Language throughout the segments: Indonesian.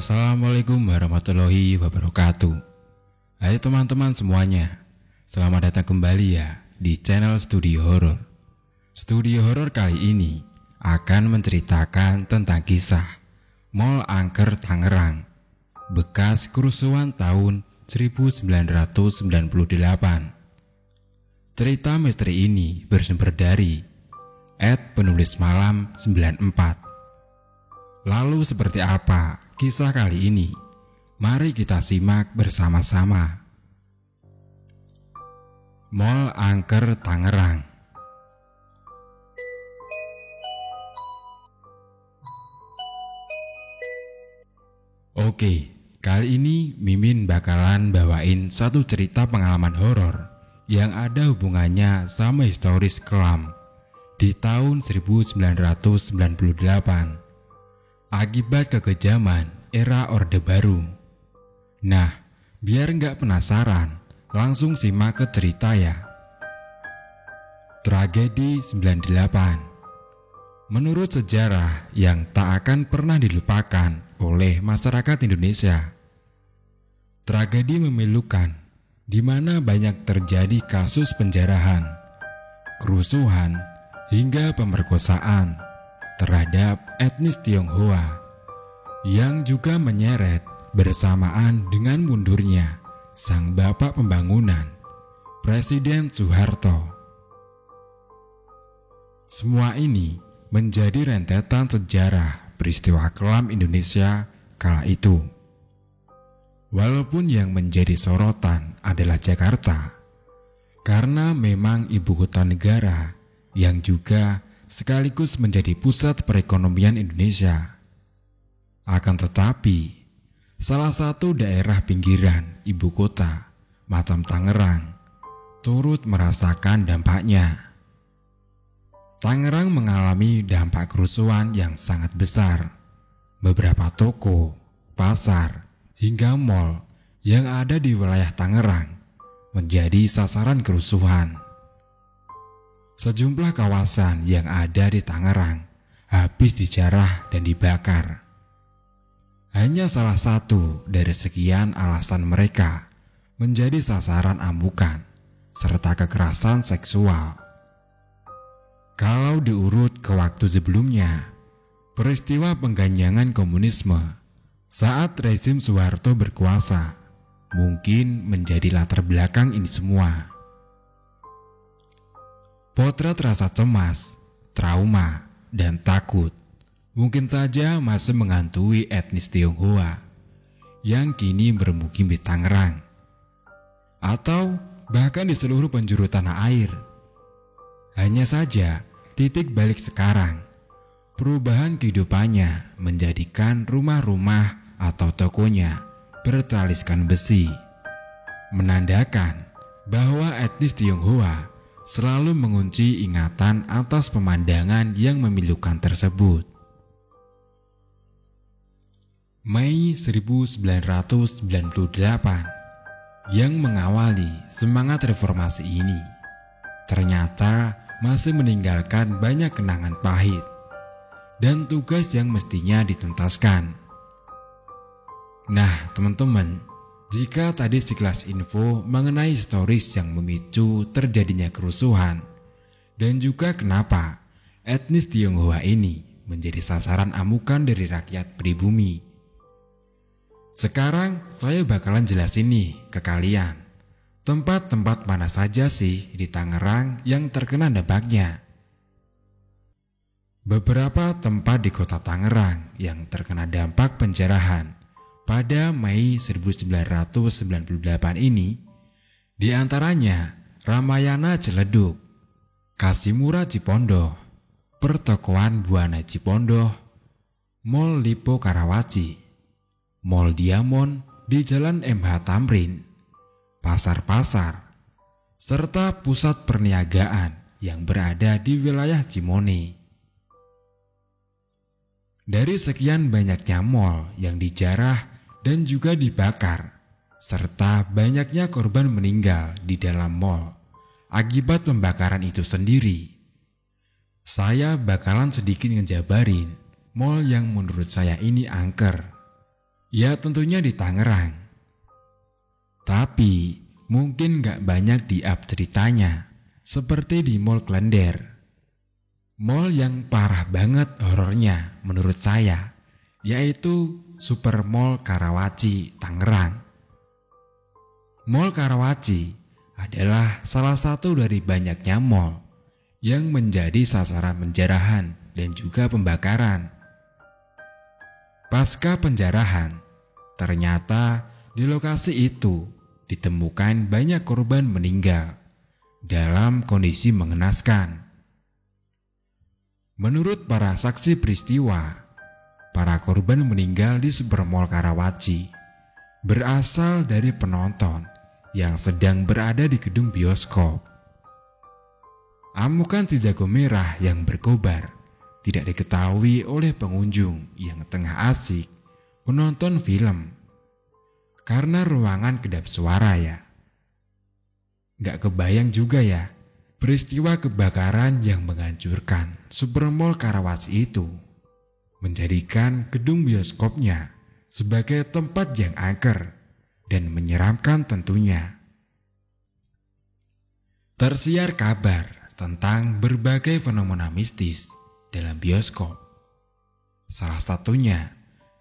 Assalamualaikum warahmatullahi wabarakatuh. Hai teman-teman semuanya, selamat datang kembali ya di channel Studio Horor. Studio Horor kali ini akan menceritakan tentang kisah Mall Angker Tangerang, bekas kerusuhan tahun 1998. Cerita misteri ini bersumber dari @penulismalam94. Lalu seperti apa kisah kali ini? Mari kita simak bersama-sama. Mall Angker Tangerang. Oke, kali ini Mimin bakalan bawain satu cerita pengalaman horor yang ada hubungannya sama historis kelam di tahun 1998. Akibat kekejaman era Orde Baru. Nah, biar nggak penasaran, langsung simak ke cerita ya. Tragedi 98. Menurut sejarah yang tak akan pernah dilupakan oleh masyarakat Indonesia, tragedi memilukan di mana banyak terjadi kasus penjarahan, kerusuhan, hingga pemerkosaan terhadap etnis Tionghoa yang juga menyeret bersamaan dengan mundurnya sang bapak pembangunan, Presiden Soeharto. Semua ini menjadi rentetan sejarah peristiwa kelam Indonesia kala itu. Walaupun yang menjadi sorotan adalah Jakarta, karena memang ibu kota negara yang juga sekaligus menjadi pusat perekonomian Indonesia. Akan tetapi, salah satu daerah pinggiran ibu kota, macam Tangerang, turut merasakan dampaknya. Tangerang mengalami dampak kerusuhan yang sangat besar. Beberapa toko, pasar, hingga mal yang ada di wilayah Tangerang menjadi sasaran kerusuhan. Sejumlah kawasan yang ada di Tangerang habis dijarah dan dibakar. Hanya salah satu dari sekian alasan mereka menjadi sasaran amukan serta kekerasan seksual. Kalau diurut ke waktu sebelumnya, peristiwa pengganjangan komunisme saat rezim Soeharto berkuasa mungkin menjadi latar belakang ini semua. Potret rasa cemas, trauma, dan takut mungkin saja masih menghantui etnis Tionghoa yang kini bermukim di Tangerang, atau bahkan di seluruh penjuru tanah air. Hanya saja titik balik sekarang, perubahan kehidupannya menjadikan rumah-rumah atau tokonya bertaliskan besi, menandakan bahwa etnis Tionghoa selalu mengunci ingatan atas pemandangan yang memilukan tersebut. Mei 1998 yang mengawali semangat reformasi ini ternyata masih meninggalkan banyak kenangan pahit dan tugas yang mestinya dituntaskan. Nah teman-teman, jika tadi sekilas info mengenai historis yang memicu terjadinya kerusuhan dan juga kenapa etnis Tionghoa ini menjadi sasaran amukan dari rakyat pribumi, sekarang saya bakalan jelasin nih ke kalian tempat-tempat mana saja sih di Tangerang yang terkena dampaknya. Beberapa tempat di kota Tangerang yang terkena dampak penjarahan pada Mei 1998 ini, diantaranya Ramayana Ciledug, Kasimura Cipondoh, Pertokoan Buana Cipondoh, Mall Lipo Karawaci, Mall Diamond di Jalan MH Tamrin, pasar-pasar, serta pusat perniagaan yang berada di wilayah Cimone. Dari sekian banyaknya mall yang dijarah dan juga dibakar, serta banyaknya korban meninggal di dalam mall akibat pembakaran itu sendiri, saya bakalan sedikit ngejabarin mall yang menurut saya ini angker, Ya tentunya di Tangerang. Tapi mungkin gak banyak di-up ceritanya, seperti di Mall Klender. Mall yang parah banget horornya menurut saya, yaitu Super Mall Karawaci, Tangerang. Mall Karawaci adalah salah satu dari banyaknya mall yang menjadi sasaran penjarahan dan juga pembakaran. Pasca penjarahan, ternyata di lokasi itu ditemukan banyak korban meninggal dalam kondisi mengenaskan. Menurut para saksi peristiwa, para korban meninggal di Super Mall Karawaci berasal dari penonton yang sedang berada di gedung bioskop. Amukan si jago merah yang berkobar tidak diketahui oleh pengunjung yang tengah asik menonton film. Karena ruangan kedap suara ya. Gak kebayang juga ya peristiwa kebakaran yang menghancurkan Super Mall Karawaci itu, menjadikan gedung bioskopnya sebagai tempat yang angker dan menyeramkan tentunya. Tersiar kabar tentang berbagai fenomena mistis dalam bioskop. Salah satunya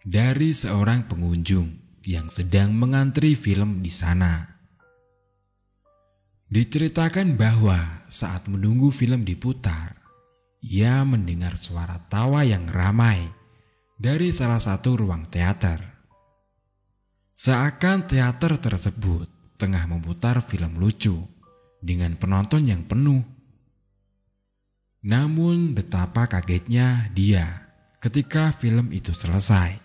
dari seorang pengunjung yang sedang mengantri film di sana. Diceritakan bahwa saat menunggu film diputar, ia mendengar suara tawa yang ramai dari salah satu ruang teater. Seakan teater tersebut tengah memutar film lucu dengan penonton yang penuh. Namun betapa kagetnya dia ketika film itu selesai.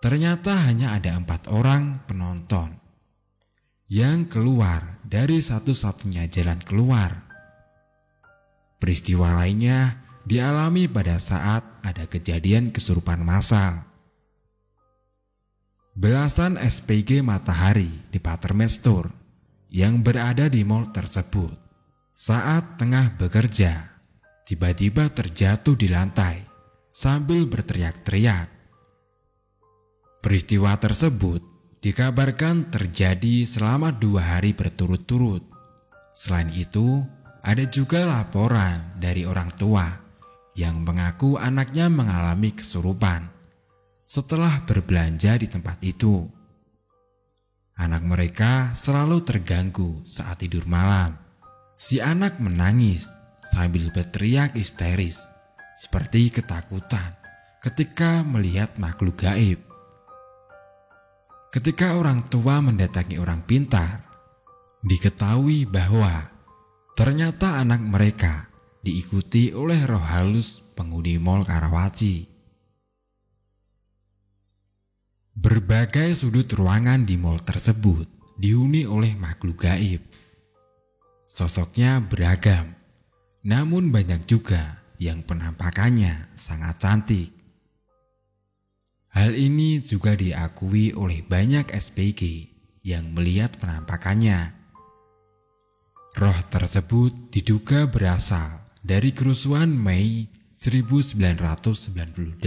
Ternyata hanya ada 4 orang penonton yang keluar dari satu-satunya jalan keluar. Peristiwa lainnya dialami pada saat ada kejadian kesurupan massal. Belasan SPG Matahari Department Store yang berada di mall tersebut saat tengah bekerja, tiba-tiba terjatuh di lantai sambil berteriak-teriak. Peristiwa tersebut dikabarkan terjadi selama 2 hari berturut-turut. Selain itu, ada juga laporan dari orang tua yang mengaku anaknya mengalami kesurupan setelah berbelanja di tempat itu. Anak mereka selalu terganggu saat tidur malam. Si anak menangis sambil berteriak histeris, seperti ketakutan ketika melihat makhluk gaib. Ketika orang tua mendatangi orang pintar, diketahui bahwa ternyata anak mereka diikuti oleh roh halus penghuni Mall Karawaci. Berbagai sudut ruangan di mall tersebut dihuni oleh makhluk gaib. Sosoknya beragam, namun banyak juga yang penampakannya sangat cantik. Hal ini juga diakui oleh banyak SPG yang melihat penampakannya. Roh tersebut diduga berasal dari kerusuhan Mei 1998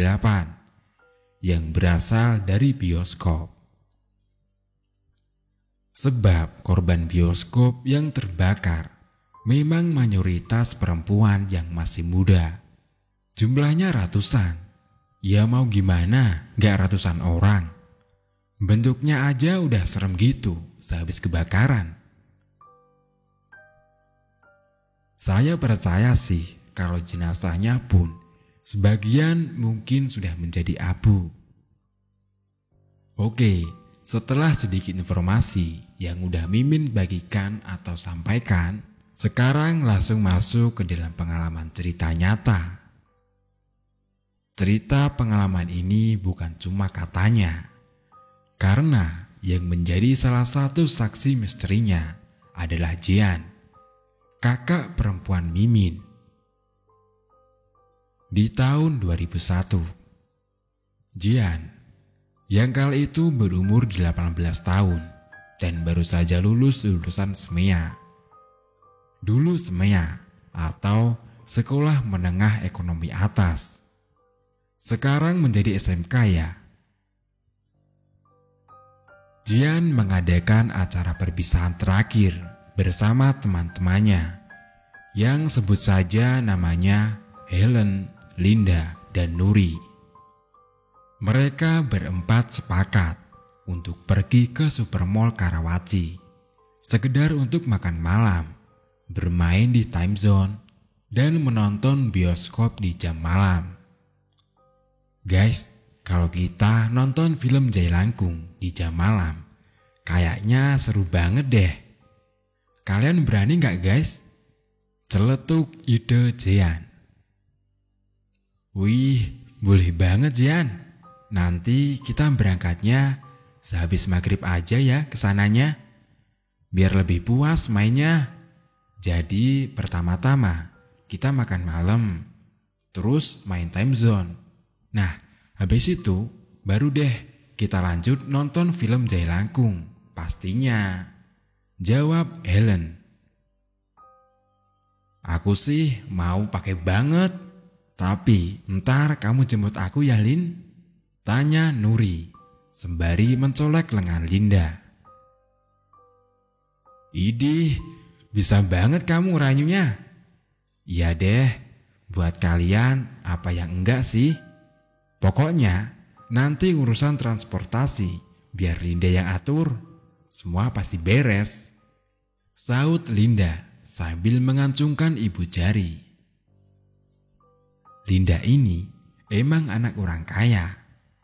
yang berasal dari bioskop. Sebab korban bioskop yang terbakar memang mayoritas perempuan yang masih muda. Jumlahnya ratusan. Ya mau gimana, gak ratusan orang. Bentuknya aja udah serem gitu sehabis kebakaran. Saya percaya sih kalau jenazahnya pun sebagian mungkin sudah menjadi abu. Oke, setelah sedikit informasi yang udah Mimin bagikan atau sampaikan, sekarang langsung masuk ke dalam pengalaman cerita nyata. Cerita pengalaman ini bukan cuma katanya, karena yang menjadi salah satu saksi misterinya adalah Jian, kakak perempuan Mimin. Di tahun 2001, Jian, yang kali itu berumur 18 tahun dan baru saja lulus lulusan SMEA. Dulu SMEA atau Sekolah Menengah Ekonomi Atas. Sekarang menjadi SMK ya. Jian mengadakan acara perpisahan terakhir bersama teman-temannya yang sebut saja namanya Helen, Linda, dan Nuri. Mereka berempat sepakat untuk pergi ke Supermall Karawaci, sekedar untuk makan malam, bermain di time zone, dan menonton bioskop di jam malam. Guys, kalau kita nonton film Jailangkung di jam malam, kayaknya seru banget deh. Kalian berani gak guys? Celetuk ide Jian. Wih, boleh banget Jian. Nanti kita berangkatnya sehabis maghrib aja ya kesananya. Biar lebih puas mainnya. Jadi pertama-tama kita makan malam, terus main time zone. Nah, habis itu baru deh kita lanjut nonton film Jailangkung, pastinya. Jawab Helen. Aku sih mau pakai banget. Tapi ntar kamu jemput aku ya Lin? Tanya Nuri sembari mencolek lengan Linda. Idih, bisa banget kamu rayunya. Iya deh, buat kalian apa yang enggak sih? Pokoknya nanti urusan transportasi biar Linda yang atur. Semua pasti beres. Saut Linda sambil mengancungkan ibu jari. Linda ini emang anak orang kaya.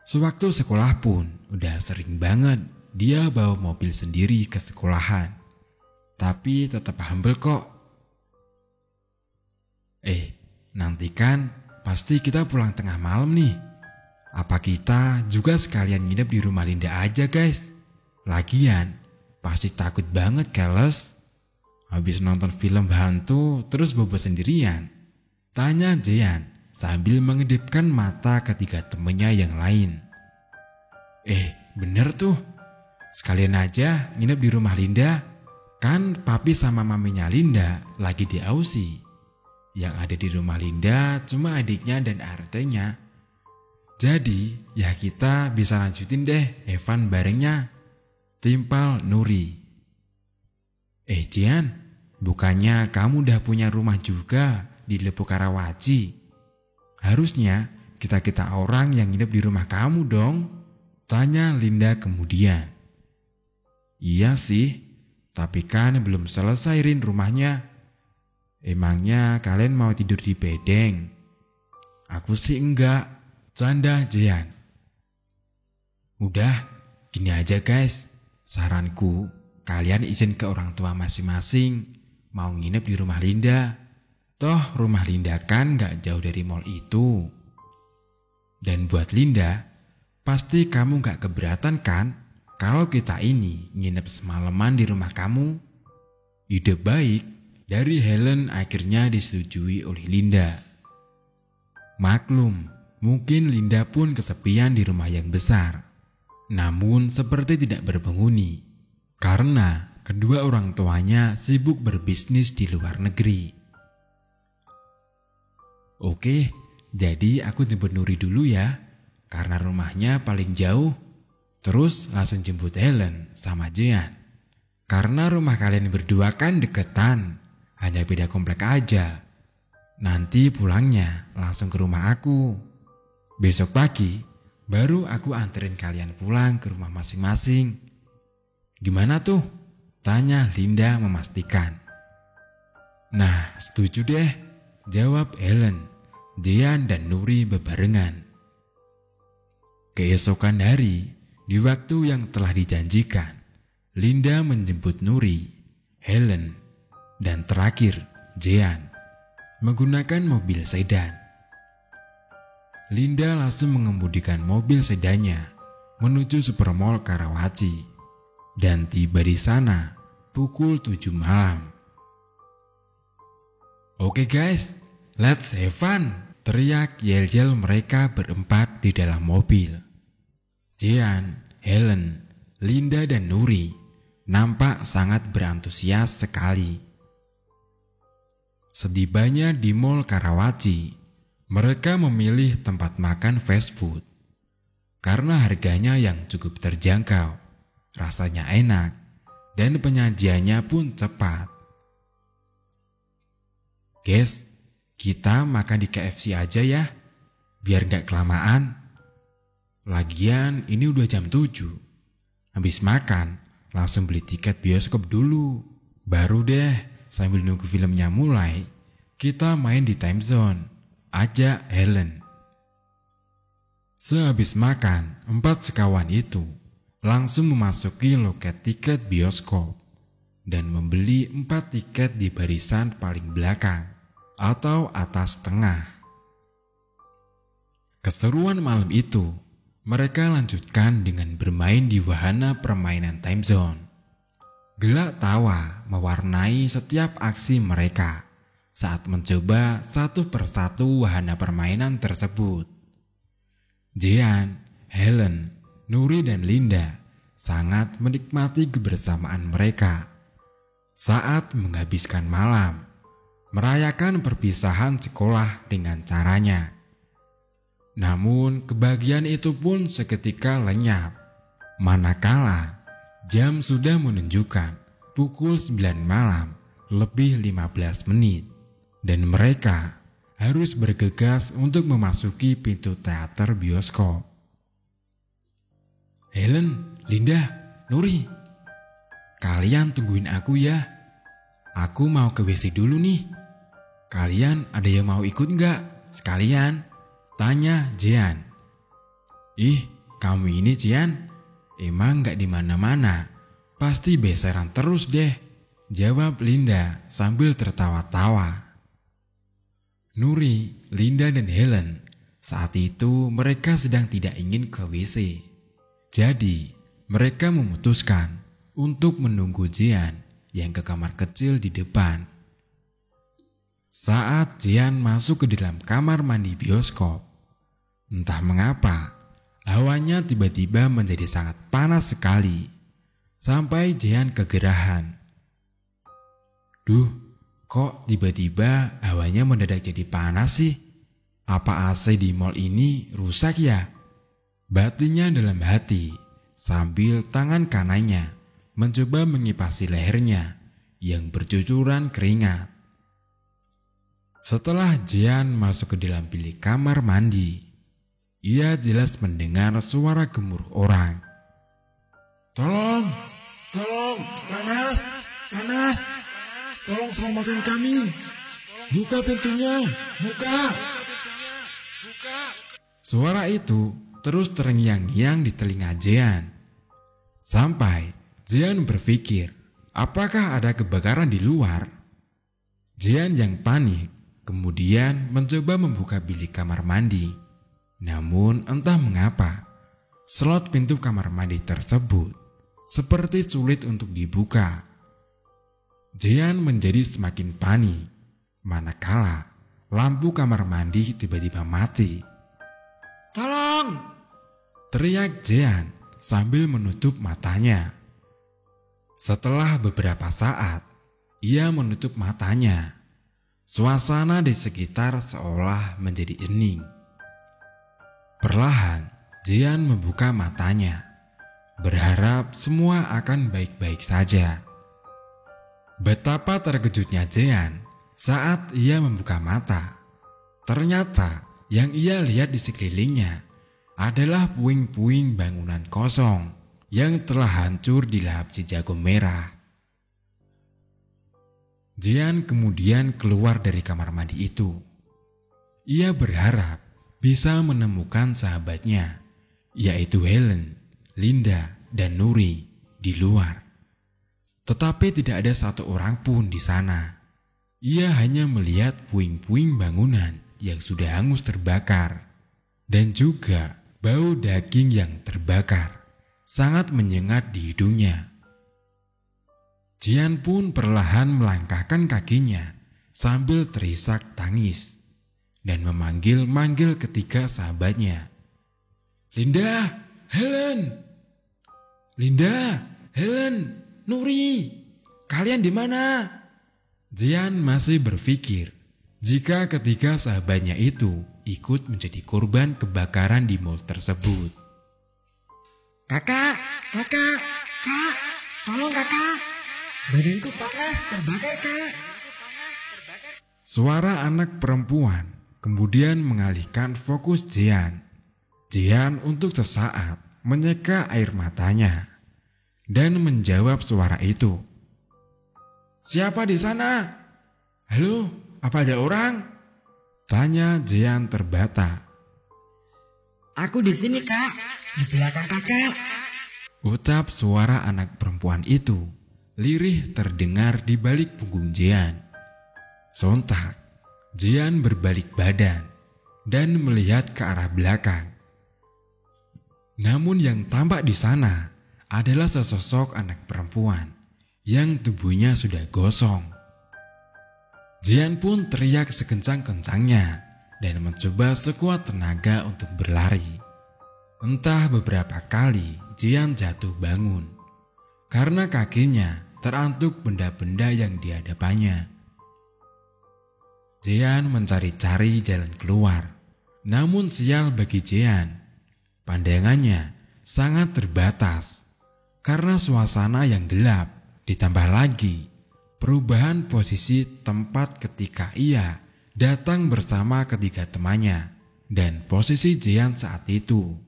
Sewaktu sekolah pun udah sering banget dia bawa mobil sendiri ke sekolahan. Tapi tetap humble kok. Nanti kan pasti kita pulang tengah malam nih. Apa kita juga sekalian nginep di rumah Linda aja guys? Lagian pasti takut banget keles. Habis nonton film hantu terus bobo sendirian. Tanya Jian sambil mengedipkan mata ketiga temennya yang lain. Bener tuh. Sekalian aja nginep di rumah Linda. Kan papi sama maminya Linda lagi di Aussie. Yang ada di rumah Linda cuma adiknya dan ART-nya. Jadi ya kita bisa lanjutin deh Evan barengnya. Timpal Nuri. Jian, bukannya kamu udah punya rumah juga di Lepuk Karawaci? Harusnya kita orang yang nginep di rumah kamu dong. Tanya Linda kemudian. Iya sih, tapi kan belum selesai Rin rumahnya. Emangnya kalian mau tidur di bedeng? Aku sih enggak. Canda Jian. Udah, gini aja guys. Saranku, kalian izin ke orang tua masing-masing mau nginep di rumah Linda. Toh rumah Linda kan gak jauh dari mall itu. Dan buat Linda, pasti kamu gak keberatan kan kalau kita ini nginep semalaman di rumah kamu? Ide baik dari Helen akhirnya disetujui oleh Linda. Maklum, mungkin Linda pun kesepian di rumah yang besar. Namun seperti tidak berpenghuni. Karena kedua orang tuanya sibuk berbisnis di luar negeri. Oke, jadi aku jemput Nuri dulu ya. Karena rumahnya paling jauh. Terus langsung jemput Helen sama Jian. Karena rumah kalian berdua kan deketan. Hanya beda komplek aja. Nanti pulangnya langsung ke rumah aku. Besok pagi, baru aku anterin kalian pulang ke rumah masing-masing. Gimana tuh? Tanya Linda memastikan. Nah, setuju deh, jawab Helen, Jian dan Nuri bebarengan. Keesokan hari, di waktu yang telah dijanjikan, Linda menjemput Nuri, Helen, dan terakhir Jian menggunakan mobil sedan. Linda langsung mengemudikan mobil sedannya menuju Supermall Karawaci dan tiba di sana pukul 7 malam. Oke guys, let's have fun, teriak yel-yel mereka berempat di dalam mobil. Jian, Helen, Linda dan Nuri nampak sangat berantusias sekali. Setibanya di Mall Karawaci, mereka memilih tempat makan fast food karena harganya yang cukup terjangkau. rasanya enak, dan penyajiannya pun cepat. Guys, kita makan di KFC aja ya, biar gak kelamaan. Lagian ini udah jam 7. Habis makan, langsung beli tiket bioskop dulu. Baru deh, sambil nunggu filmnya mulai, kita main di time zone. Ajak Helen. Sehabis makan, 4 sekawan itu langsung memasuki loket tiket bioskop dan membeli 4 tiket di barisan paling belakang atau atas tengah. Keseruan malam itu, mereka lanjutkan dengan bermain di wahana permainan time zone. Gelak tawa mewarnai setiap aksi mereka saat mencoba satu persatu wahana permainan tersebut. Jean, Helen, Nuri dan Linda sangat menikmati kebersamaan mereka saat menghabiskan malam, merayakan perpisahan sekolah dengan caranya. Namun kebahagiaan itu pun seketika lenyap, manakala jam sudah menunjukkan pukul 9 malam lebih 15 menit dan mereka harus bergegas untuk memasuki pintu teater bioskop. Helen, Linda, Nuri, kalian tungguin aku ya. Aku mau ke WC dulu nih. Kalian ada yang mau ikut nggak sekalian? Tanya Jean. Ih, kamu ini Jean, emang nggak di mana-mana. Pasti beseran terus deh, jawab Linda sambil tertawa-tawa. Nuri, Linda dan Helen saat itu mereka sedang tidak ingin ke WC. Jadi mereka memutuskan untuk menunggu Jean yang ke kamar kecil di depan. Saat Jean masuk ke dalam kamar mandi bioskop, entah mengapa hawanya tiba-tiba menjadi sangat panas sekali sampai Jean kegerahan. Duh, kok tiba-tiba hawanya mendadak jadi panas sih? Apa AC di mall ini rusak ya? Batinnya dalam hati sambil tangan kanannya mencoba mengipasi lehernya yang bercucuran keringat. Setelah Jean masuk ke dalam bilik kamar mandi, ia jelas mendengar suara gemuruh orang. Tolong, panas. Tolong selamatkan kami. Buka pintunya, buka. Suara itu terus terngiang-ngiang di telinga Jean. Sampai Jean berpikir, apakah ada kebakaran di luar? Jean yang panik kemudian mencoba membuka bilik kamar mandi. Namun entah mengapa, slot pintu kamar mandi tersebut seperti sulit untuk dibuka. Jean menjadi semakin panik, manakala lampu kamar mandi tiba-tiba mati. Tolong! Teriak Jean sambil menutup matanya. Setelah beberapa saat, ia menutup matanya. Suasana di sekitar seolah menjadi hening. Perlahan, Jean membuka matanya, berharap semua akan baik-baik saja. Betapa terkejutnya Jean saat ia membuka mata. Ternyata yang ia lihat di sekelilingnya adalah puing-puing bangunan kosong yang telah hancur dilahap si jago merah. Jean kemudian keluar dari kamar mandi itu. Ia berharap bisa menemukan sahabatnya, yaitu Helen, Linda, dan Nuri di luar. Tetapi tidak ada satu orang pun di sana. Ia hanya melihat puing-puing bangunan yang sudah hangus terbakar. Dan juga bau daging yang terbakar sangat menyengat di hidungnya. Jean pun perlahan melangkahkan kakinya sambil terisak tangis dan memanggil-manggil ketiga sahabatnya. Linda, Helen, Nuri, kalian di mana? Jean masih berpikir jika ketiga sahabatnya itu ikut menjadi korban kebakaran di mall tersebut. Kakak, kakak, kak, tolong kakak. Badanku panas, terbakar kak. Suara anak perempuan kemudian mengalihkan fokus Jian. Jian untuk sesaat menyeka air matanya dan menjawab suara itu. Siapa di sana? Halo, apa ada orang? Tanya Jian terbata. Aku di sini kak, di belakang kakak. Ucap suara anak perempuan itu lirih terdengar di balik punggung Jian. Sontak, Jian berbalik badan dan melihat ke arah belakang. Namun yang tampak di sana adalah sesosok anak perempuan yang tubuhnya sudah gosong. Jian pun teriak sekencang-kencangnya dan mencoba sekuat tenaga untuk berlari. Entah beberapa kali Jian jatuh bangun karena kakinya terantuk benda-benda yang di hadapannya. Jian mencari-cari jalan keluar, namun sial bagi Jian, pandangannya sangat terbatas karena suasana yang gelap, ditambah lagi perubahan posisi tempat ketika ia datang bersama ketiga temannya dan posisi Jian saat itu.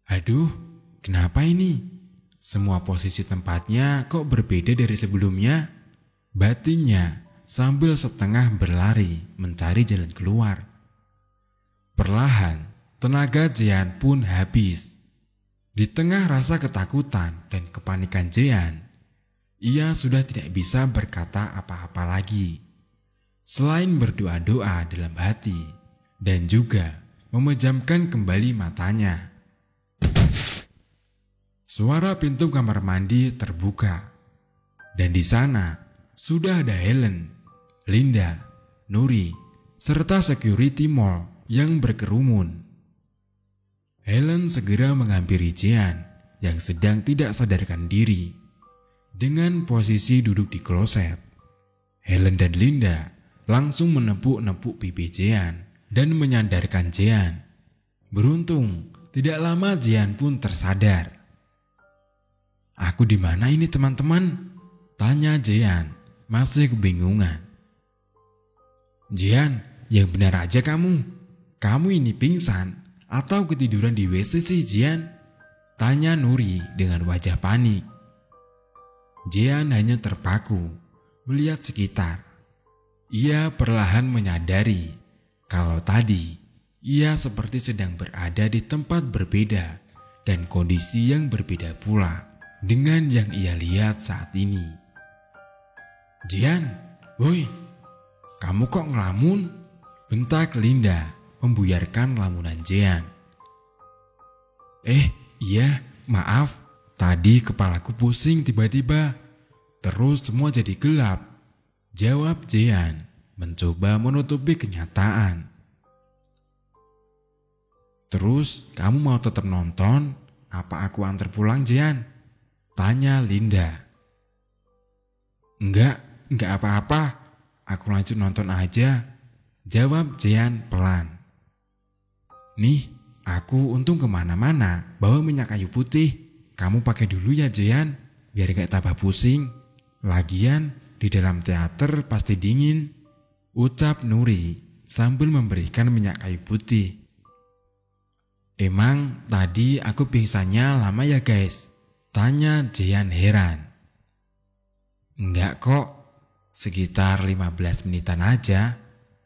Aduh, kenapa ini? Semua posisi tempatnya kok berbeda dari sebelumnya? Batinnya sambil setengah berlari mencari jalan keluar. Perlahan, tenaga Jian pun habis. Di tengah rasa ketakutan dan kepanikan Jian, ia sudah tidak bisa berkata apa-apa lagi selain berdoa-doa dalam hati dan juga memejamkan kembali matanya. Suara pintu kamar mandi terbuka dan di sana sudah ada Helen, Linda, Nuri, serta security mall yang berkerumun. Helen segera menghampiri Jian yang sedang tidak sadarkan diri dengan posisi duduk di kloset. Helen dan Linda langsung menepuk-nepuk pipi Jian dan menyandarkan Jian. Beruntung, tidak lama Jian pun tersadar. Aku di mana ini teman-teman? Tanya Jian, masih kebingungan. Jian, yang benar aja kamu. Kamu ini pingsan atau ketiduran di WC sih Jian? Tanya Nuri dengan wajah panik. Jian hanya terpaku melihat sekitar. Ia perlahan menyadari kalau tadi ia seperti sedang berada di tempat berbeda dan kondisi yang berbeda pula dengan yang ia lihat saat ini. Jian, woi, kamu kok ngelamun? Bentak Linda membuyarkan lamunan Jian. Iya, maaf, tadi kepalaku pusing tiba-tiba, terus semua jadi gelap. Jawab Jian, mencoba menutupi kenyataan. Terus kamu mau tetap nonton? Apa aku antar pulang Jian? Tanya Linda. Enggak apa-apa. Aku lanjut nonton aja. Jawab Jian pelan. Nih, aku untung kemana-mana bawa minyak kayu putih. Kamu pakai dulu ya Jian, biar gak tambah pusing. Lagian di dalam teater pasti dingin. Ucap Nuri sambil memberikan minyak kayu putih. Emang tadi aku pingsannya lama ya guys? Tanya Jian heran. Enggak kok, sekitar 15 menitan aja.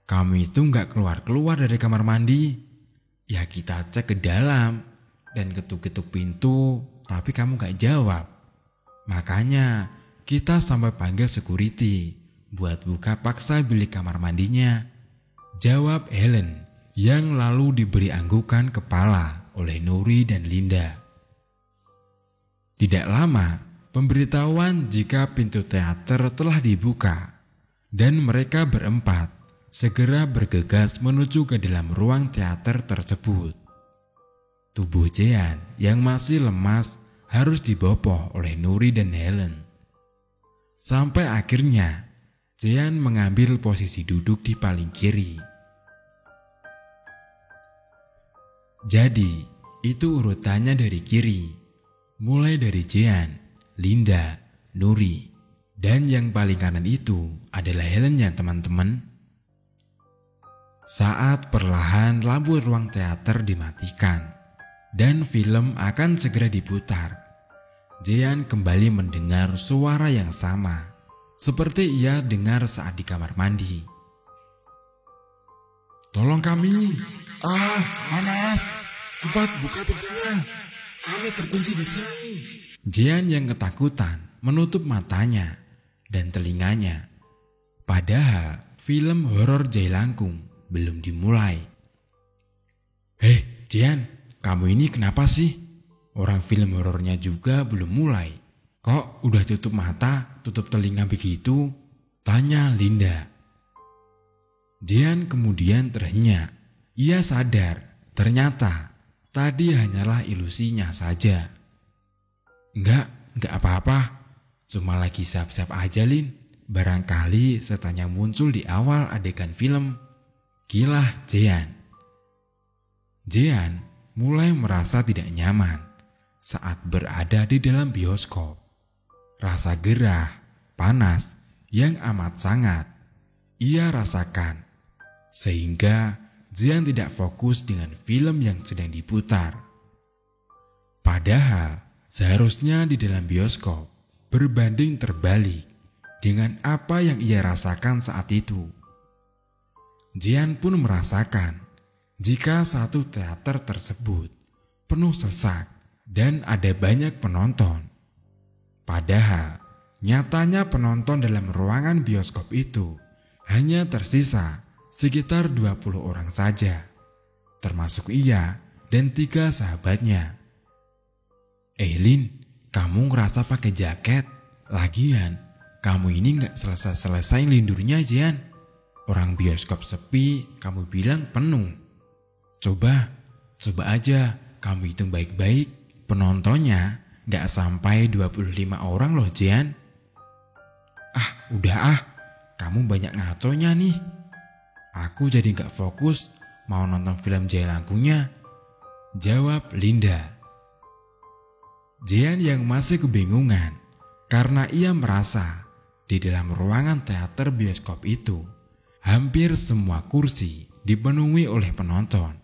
Kamu itu enggak keluar-keluar dari kamar mandi. Ya kita cek ke dalam dan ketuk-ketuk pintu, tapi kamu gak jawab. Makanya kita sampai panggil security buat buka paksa bilik kamar mandinya. Jawab Helen yang lalu diberi anggukan kepala oleh Nuri dan Linda. Tidak lama, pemberitahuan jika pintu teater telah dibuka dan mereka berempat segera bergegas menuju ke dalam ruang teater tersebut. Tubuh Jian yang masih lemas harus dibopong oleh Nuri dan Helen. Sampai akhirnya Jian mengambil posisi duduk di paling kiri. Jadi, Itu urutannya dari kiri. Mulai dari Jean, Linda, Nuri. Dan yang paling kanan itu adalah Helen ya teman-teman. Saat perlahan lampu ruang teater dimatikan dan film akan segera diputar, Jean kembali mendengar suara yang sama seperti ia dengar saat di kamar mandi. Tolong kami. Panas. Cepat buka pintunya. Kami terkunci di sini. Jean yang ketakutan menutup matanya dan telinganya. Padahal film horor Jailangkung belum dimulai. Jean, kamu ini kenapa sih? Orang film horornya juga belum mulai. Kok udah tutup mata, tutup telinga begitu? Tanya Linda. Jean kemudian terhenyak. Ia sadar ternyata tadi hanyalah ilusinya saja. Enggak apa-apa. Cuma lagi siap-siap aja, Lin. Barangkali setannya muncul di awal adegan film. Gilah Jean. Jean mulai merasa tidak nyaman saat berada di dalam bioskop. Rasa gerah, panas yang amat sangat ia rasakan. Sehingga Jean tidak fokus dengan film yang sedang diputar. Padahal seharusnya di dalam bioskop berbanding terbalik dengan apa yang ia rasakan saat itu. Jean pun merasakan jika satu teater tersebut penuh sesak dan ada banyak penonton. Padahal nyatanya penonton dalam ruangan bioskop itu hanya tersisa sekitar 20 orang saja, termasuk ia dan 3 sahabatnya. Lin, kamu ngerasa pakai jaket? Lagian, kamu ini gak selesai-selesai lindurnya, Jean. Orang bioskop sepi, kamu bilang penuh. Coba aja kamu hitung baik-baik. Penontonnya gak sampai 25 orang loh, Jean. Udah kamu banyak ngaconya nih. Aku jadi gak fokus mau nonton film Jailangkungnya, jawab Linda. Jean yang masih kebingungan karena ia merasa di dalam ruangan teater bioskop itu hampir semua kursi dipenuhi oleh penonton.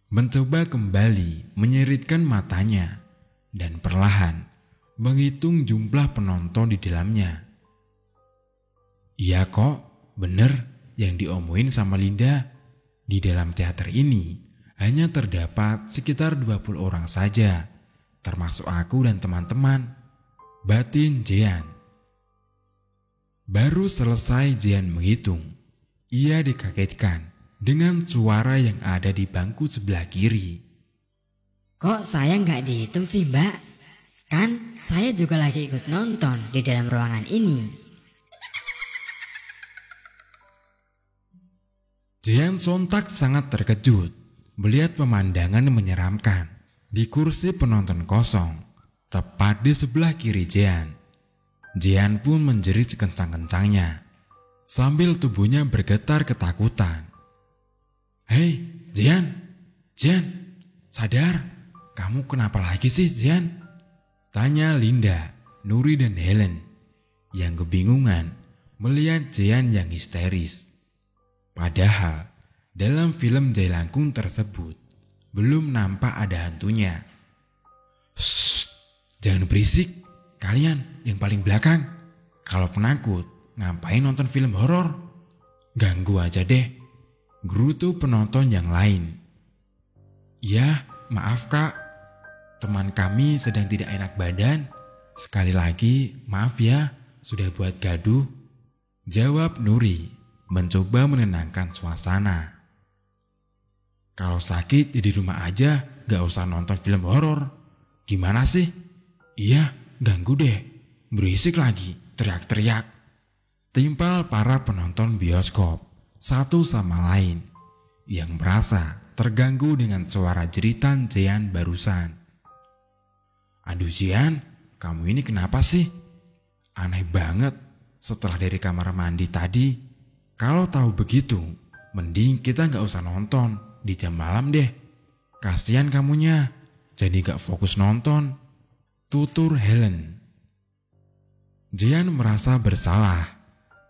Mencoba kembali menyeritkan matanya dan perlahan menghitung jumlah penonton di dalamnya. Iya kok, bener yang diomongin sama Linda. Di dalam teater ini hanya terdapat sekitar 20 orang saja, termasuk aku dan teman-teman, batin Jean. Baru selesai Jean menghitung, ia dikagetkan dengan suara yang ada di bangku sebelah kiri. Kok saya nggak dihitung sih, Mbak? Kan saya juga lagi ikut nonton di dalam ruangan ini. Jean sontak sangat terkejut melihat pemandangan yang menyeramkan di kursi penonton kosong tepat di sebelah kiri Jean. Jean pun menjerit sekencang-kencangnya sambil tubuhnya bergetar ketakutan. Hei, Jean, sadar, kamu kenapa lagi sih, Jean? Tanya Linda, Nuri dan Helen yang kebingungan melihat Jean yang histeris. Padahal dalam film Jailangkung tersebut belum nampak ada hantunya. Shh, jangan berisik, kalian yang paling belakang. Kalau penakut, ngapain nonton film horor? Ganggu aja deh, gerutu penonton yang lain. Ya, maaf kak, teman kami sedang tidak enak badan. Sekali lagi, maaf ya, sudah buat gaduh, jawab Nuri, mencoba menenangkan suasana. Kalau sakit ya di rumah aja, gak usah nonton film horor. Gimana sih? Iya, ganggu deh, berisik lagi, teriak-teriak. Timpal para penonton bioskop satu sama lain yang merasa terganggu dengan suara jeritan Jean barusan. Aduh Jean, kamu ini kenapa sih? Aneh banget setelah dari kamar mandi tadi. Kalau tahu begitu, mending kita gak usah nonton di jam malam deh. Kasian kamunya, jadi gak fokus nonton, tutur Helen. Jian merasa bersalah.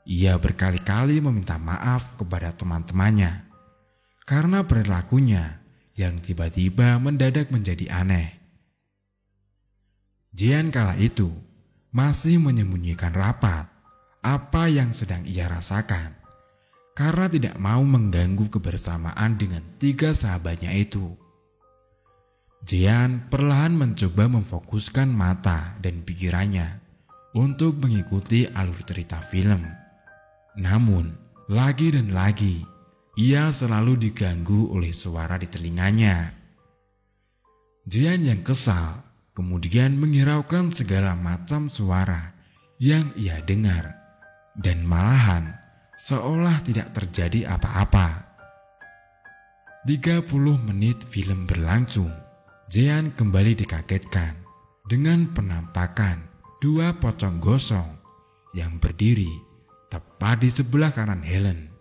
Ia berkali-kali meminta maaf kepada teman-temannya karena perilakunya yang tiba-tiba mendadak menjadi aneh. Jian kala itu masih menyembunyikan rapat apa yang sedang ia rasakan karena tidak mau mengganggu kebersamaan dengan 3 sahabatnya itu. Jian perlahan mencoba memfokuskan mata dan pikirannya untuk mengikuti alur cerita film. Namun, lagi dan lagi, ia selalu diganggu oleh suara di telinganya. Jian yang kesal kemudian menghiraukan segala macam suara yang ia dengar dan malahan seolah tidak terjadi apa-apa. 30 menit film berlangsung. Jian kembali dikagetkan dengan penampakan 2 pocong gosong yang berdiri tepat di sebelah kanan Helen.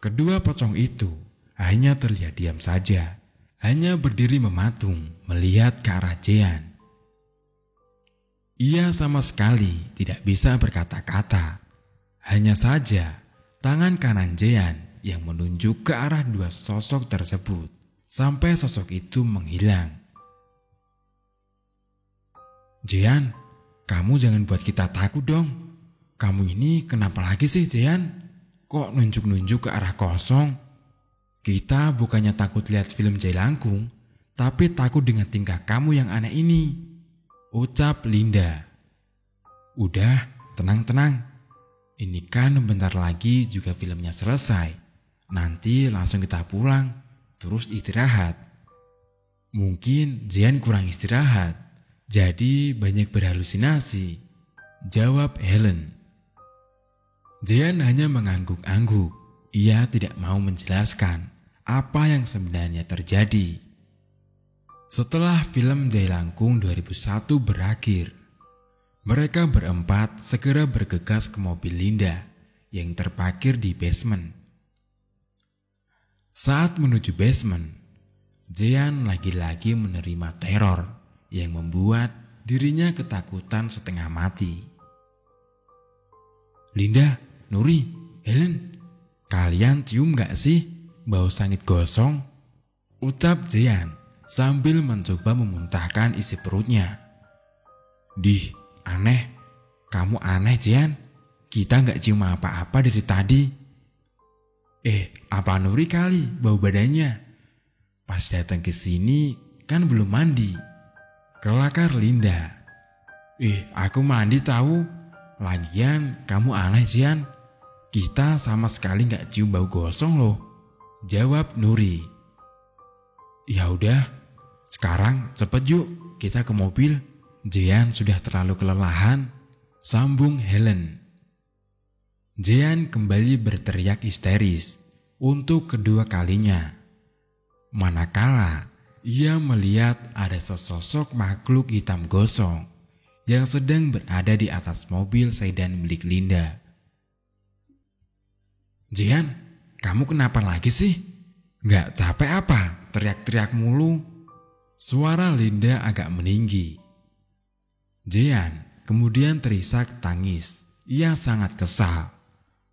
Kedua pocong itu hanya terlihat diam saja, hanya berdiri mematung melihat ke arah Jian. Ia sama sekali tidak bisa berkata-kata. Hanya saja tangan kanan Jian yang menunjuk ke arah 2 sosok tersebut sampai sosok itu menghilang. Jian, kamu jangan buat kita takut dong. Kamu ini kenapa lagi sih Jian? Kok nunjuk-nunjuk ke arah kosong? Kita bukannya takut lihat film Jailangkung, tapi takut dengan tingkah kamu yang aneh ini, ucap Linda. Udah, tenang-tenang. Ini kan bentar lagi juga filmnya selesai. Nanti langsung kita pulang, terus istirahat. Mungkin Jian kurang istirahat, jadi banyak berhalusinasi, jawab Helen. Jian hanya mengangguk-angguk. Ia tidak mau menjelaskan apa yang sebenarnya terjadi. Setelah film Jailangkung 2001 berakhir, mereka berempat segera bergegas ke mobil Linda yang terparkir di basement. Saat menuju basement, Jian lagi-lagi menerima teror yang membuat dirinya ketakutan setengah mati. Linda, Nuri, Helen, kalian cium gak sih bau sangit gosong? Ucap Jian sambil mencoba memuntahkan isi perutnya. Dih, aneh. Kamu aneh Jian. Kita gak cium apa-apa dari tadi. Apa Nuri kali bau badannya? Pas datang ke sini kan belum mandi. Kelakar Linda. Aku mandi tahu. Lagian kamu aneh Jian. Kita sama sekali gak cium bau gosong loh, jawab Nuri. Ya udah, sekarang cepet yuk kita ke mobil. Jian sudah terlalu kelelahan, sambung Helen. Jian kembali berteriak histeris untuk kedua kalinya. Manakala ia melihat ada sesosok makhluk hitam gosong yang sedang berada di atas mobil sedan milik Linda. Jian, kamu kenapa lagi sih? Gak capek apa teriak-teriak mulu? Suara Linda agak meninggi. Jian kemudian terisak tangis. Ia sangat kesal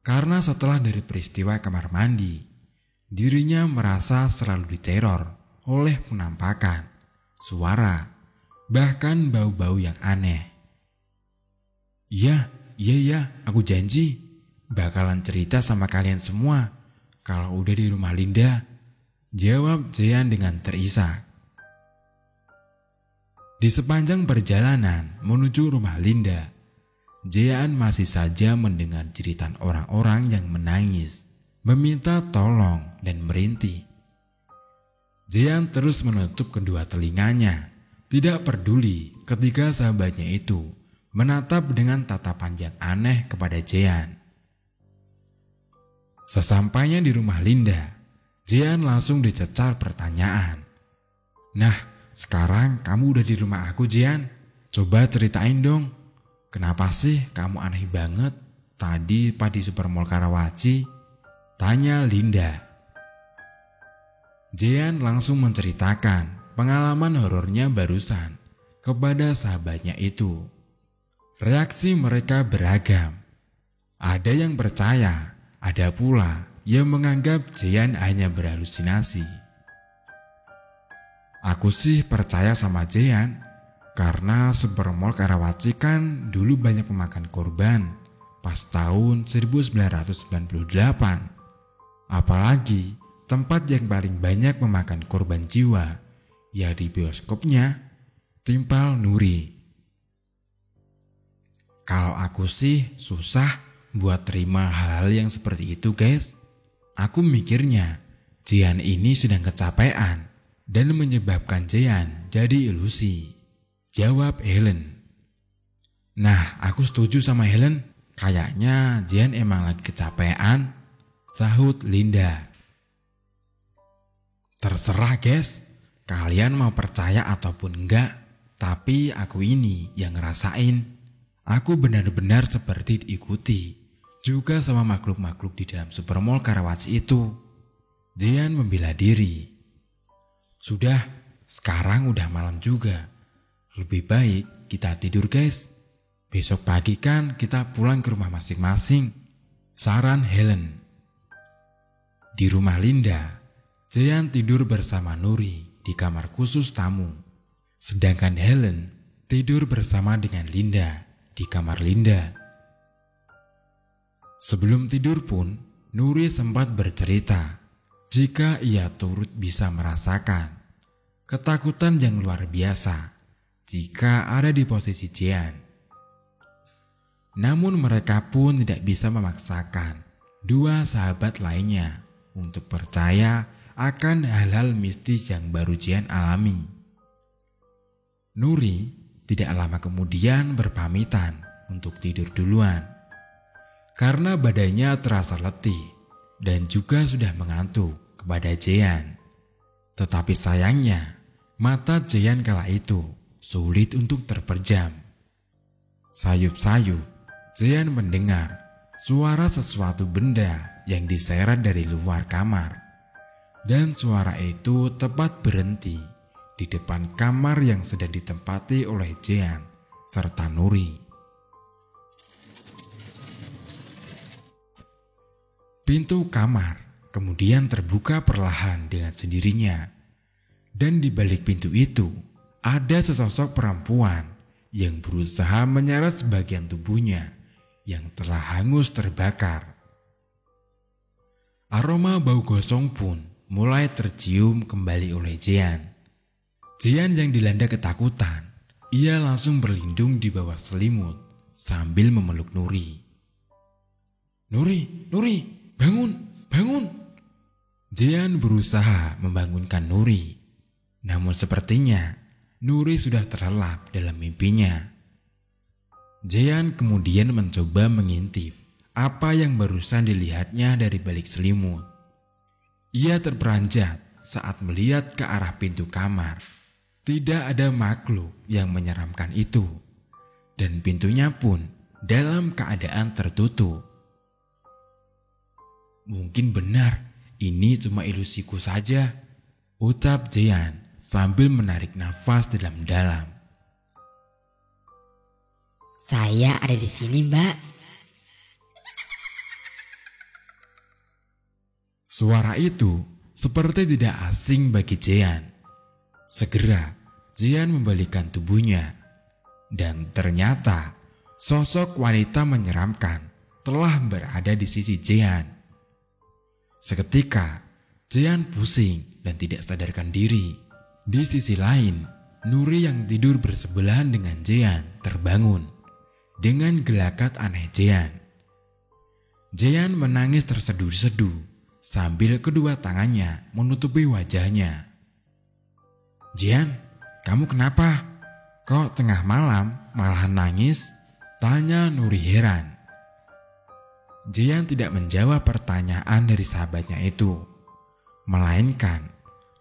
karena setelah dari peristiwa kamar mandi, dirinya merasa selalu diteror oleh penampakan, suara, bahkan bau-bau yang aneh. Iya, aku janji bakalan cerita sama kalian semua kalau udah di rumah Linda, jawab Jian dengan terisak. Di sepanjang perjalanan menuju rumah Linda, Jian masih saja mendengar jeritan orang-orang yang menangis, meminta tolong dan merintih. Jian terus menutup kedua telinganya, tidak peduli ketika sahabatnya itu menatap dengan tatapan yang aneh kepada Jian. Sesampainya di rumah Linda, Jian langsung dicecar pertanyaan. Nah, sekarang kamu udah di rumah aku Jian. Coba ceritain dong, kenapa sih kamu aneh banget tadi di Supermall Karawaci? Tanya Linda. Jian langsung menceritakan pengalaman horornya barusan kepada sahabatnya itu. Reaksi mereka beragam. Ada yang percaya, ada pula yang menganggap Jean hanya berhalusinasi. Aku sih percaya sama Jean, karena Supermall Karawaci kan dulu banyak memakan korban pas tahun 1998. Apalagi tempat yang paling banyak memakan korban jiwa, ya di bioskopnya Timpal Nuri. Kalau aku sih susah buat terima hal-hal yang seperti itu, guys. Aku mikirnya Jean ini sedang kecapean dan menyebabkan Jean jadi ilusi, jawab Helen. Nah, aku setuju sama Helen. Kayaknya Jean emang lagi kecapean, sahut Linda. Terserah, guys, kalian mau percaya ataupun enggak, tapi aku ini yang ngerasain. Aku benar-benar seperti diikuti juga sama makhluk-makhluk di dalam Supermall Karawaci itu. Jean membela diri. Sudah, sekarang udah malam juga. Lebih baik kita tidur, guys. Besok pagi kan kita pulang ke rumah masing-masing, saran Helen. Di rumah Linda, Jean tidur bersama Nuri di kamar khusus tamu. Sedangkan Helen tidur bersama dengan Linda di kamar Linda. Sebelum tidur pun, Nuri sempat bercerita jika ia turut bisa merasakan ketakutan yang luar biasa jika ada di posisi Jean. Namun mereka pun tidak bisa memaksakan dua sahabat lainnya untuk percaya akan hal-hal mistis yang baru Jean alami. Nuri tidak lama kemudian berpamitan untuk tidur duluan karena badannya terasa letih dan juga sudah mengantuk kepada Jean. Tetapi sayangnya mata Jean kala itu sulit untuk terpejam. Sayup-sayup Jean mendengar suara sesuatu benda yang diseret dari luar kamar, dan suara itu tepat berhenti di depan kamar yang sedang ditempati oleh Jean serta Nuri. Pintu kamar kemudian terbuka perlahan dengan sendirinya, dan di balik pintu itu ada sesosok perempuan yang berusaha menyeret sebagian tubuhnya yang telah hangus terbakar. Aroma bau gosong pun mulai tercium kembali oleh Jean. Jean yang dilanda ketakutan, ia langsung berlindung di bawah selimut sambil memeluk Nuri. Nuri, bangun, bangun. Jean berusaha membangunkan Nuri, namun sepertinya Nuri sudah terlelap dalam mimpinya. Jean kemudian mencoba mengintip apa yang barusan dilihatnya dari balik selimut. Ia terperanjat saat melihat ke arah pintu kamar. Tidak ada makhluk yang menyeramkan itu, dan pintunya pun dalam keadaan tertutup. Mungkin benar ini cuma ilusiku saja, ucap Jean sambil menarik nafas dalam-dalam. Saya ada di sini, Mbak. Suara itu seperti tidak asing bagi Jean. Segera Jean membalikkan tubuhnya, dan ternyata sosok wanita menyeramkan telah berada di sisi Jean. Seketika Jean pusing dan tidak sadarkan diri. Di sisi lain, Nuri yang tidur bersebelahan dengan Jean terbangun dengan gelagat aneh Jean. Jean menangis terseduh-seduh sambil kedua tangannya menutupi wajahnya. Jean, kamu kenapa? Kok tengah malam malahan nangis? Tanya Nuri heran. Jean tidak menjawab pertanyaan dari sahabatnya itu, melainkan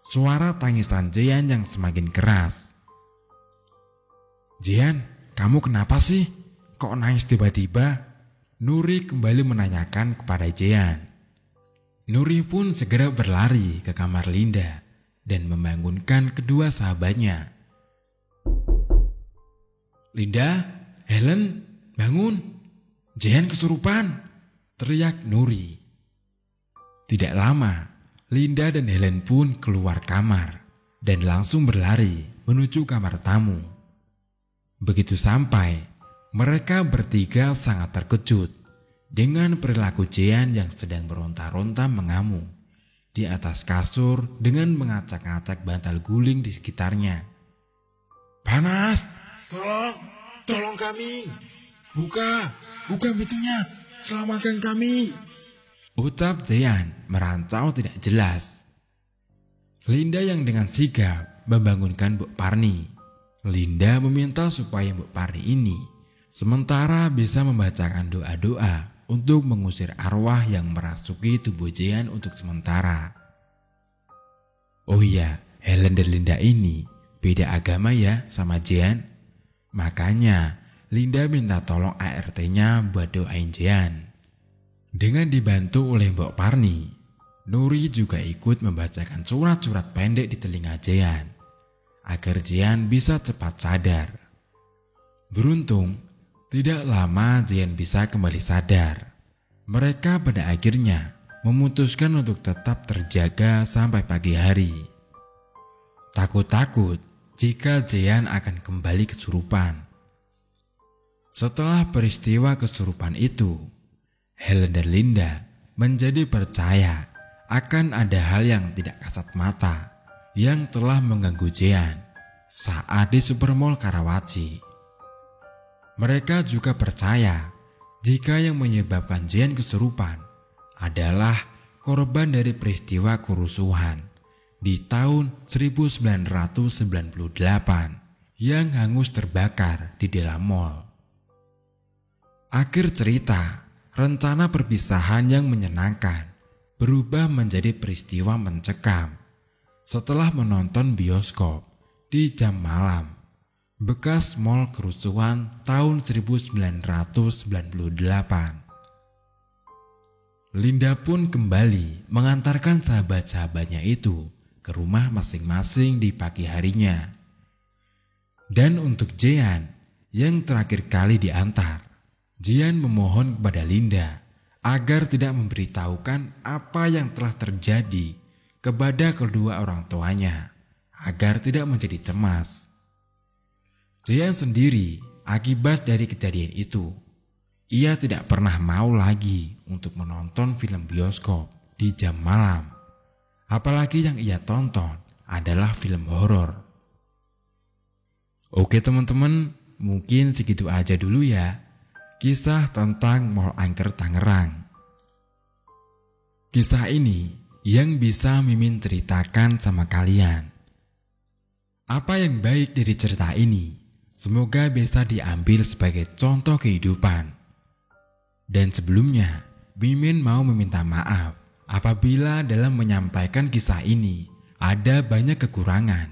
suara tangisan Jean yang semakin keras. Jean, kamu kenapa sih? Kok nangis tiba-tiba? Nuri kembali menanyakan kepada Jean. Nuri pun segera berlari ke kamar Linda dan membangunkan kedua sahabatnya. "Linda, Helen, bangun! Jehan kesurupan!" teriak Nuri. Tidak lama, Linda dan Helen pun keluar kamar dan langsung berlari menuju kamar tamu. Begitu sampai, mereka bertiga sangat terkejut dengan perilaku Jehan yang sedang beronta-ronta mengamuk di atas kasur dengan mengacak-acak bantal guling di sekitarnya. "Panas, tolong kami. Buka pintunya, selamatkan kami," ucap Jehan merancau tidak jelas. Linda yang dengan sigap membangunkan Bu Parni. Linda meminta supaya Bu Parni ini sementara bisa membacakan doa-doa untuk mengusir arwah yang merasuki tubuh Jehan untuk sementara. Oh iya, Helen dan Linda ini beda agama ya sama Jehan. Makanya Linda minta tolong ART-nya buat doain Jehan. Dengan dibantu oleh Mbok Parni, Nuri juga ikut membacakan surat-surat pendek di telinga Jehan agar Jehan bisa cepat sadar. Beruntung, tidak lama Jehan bisa kembali sadar. Mereka pada akhirnya memutuskan untuk tetap terjaga sampai pagi hari. Takut-takut jika Jehan akan kembali kesurupan. Setelah peristiwa kesurupan itu, Helen dan Linda menjadi percaya akan ada hal yang tidak kasat mata yang telah mengganggu Jehan saat di Supermall Karawaci. Mereka juga percaya jika yang menyebabkan Jehan kesurupan adalah korban dari peristiwa kerusuhan di tahun 1998 yang hangus terbakar di dalam mall. Akhir cerita, rencana perpisahan yang menyenangkan berubah menjadi peristiwa mencekam setelah menonton bioskop di jam malam bekas mall kerusuhan tahun 1998. Linda pun kembali mengantarkan sahabat-sahabatnya itu ke rumah masing-masing di pagi harinya. Dan untuk Jehan yang terakhir kali diantar, Jehan memohon kepada Linda agar tidak memberitahukan apa yang telah terjadi kepada kedua orang tuanya agar tidak menjadi cemas. Jehan sendiri akibat dari kejadian itu, ia tidak pernah mau lagi untuk menonton film bioskop di jam malam. Apalagi yang ia tonton adalah film horor. Oke teman-teman, mungkin segitu aja dulu ya kisah tentang Mall Angker Tangerang. Kisah ini yang bisa Mimin ceritakan sama kalian. Apa yang baik dari cerita ini semoga bisa diambil sebagai contoh kehidupan. Dan sebelumnya, Mimin mau meminta maaf apabila dalam menyampaikan kisah ini ada banyak kekurangan,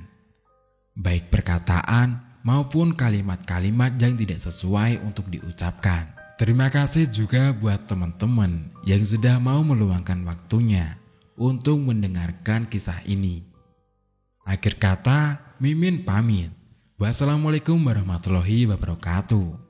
baik perkataan maupun kalimat-kalimat yang tidak sesuai untuk diucapkan. Terima kasih juga buat teman-teman yang sudah mau meluangkan waktunya untuk mendengarkan kisah ini. Akhir kata, Mimin pamit. Wassalamualaikum warahmatullahi wabarakatuh.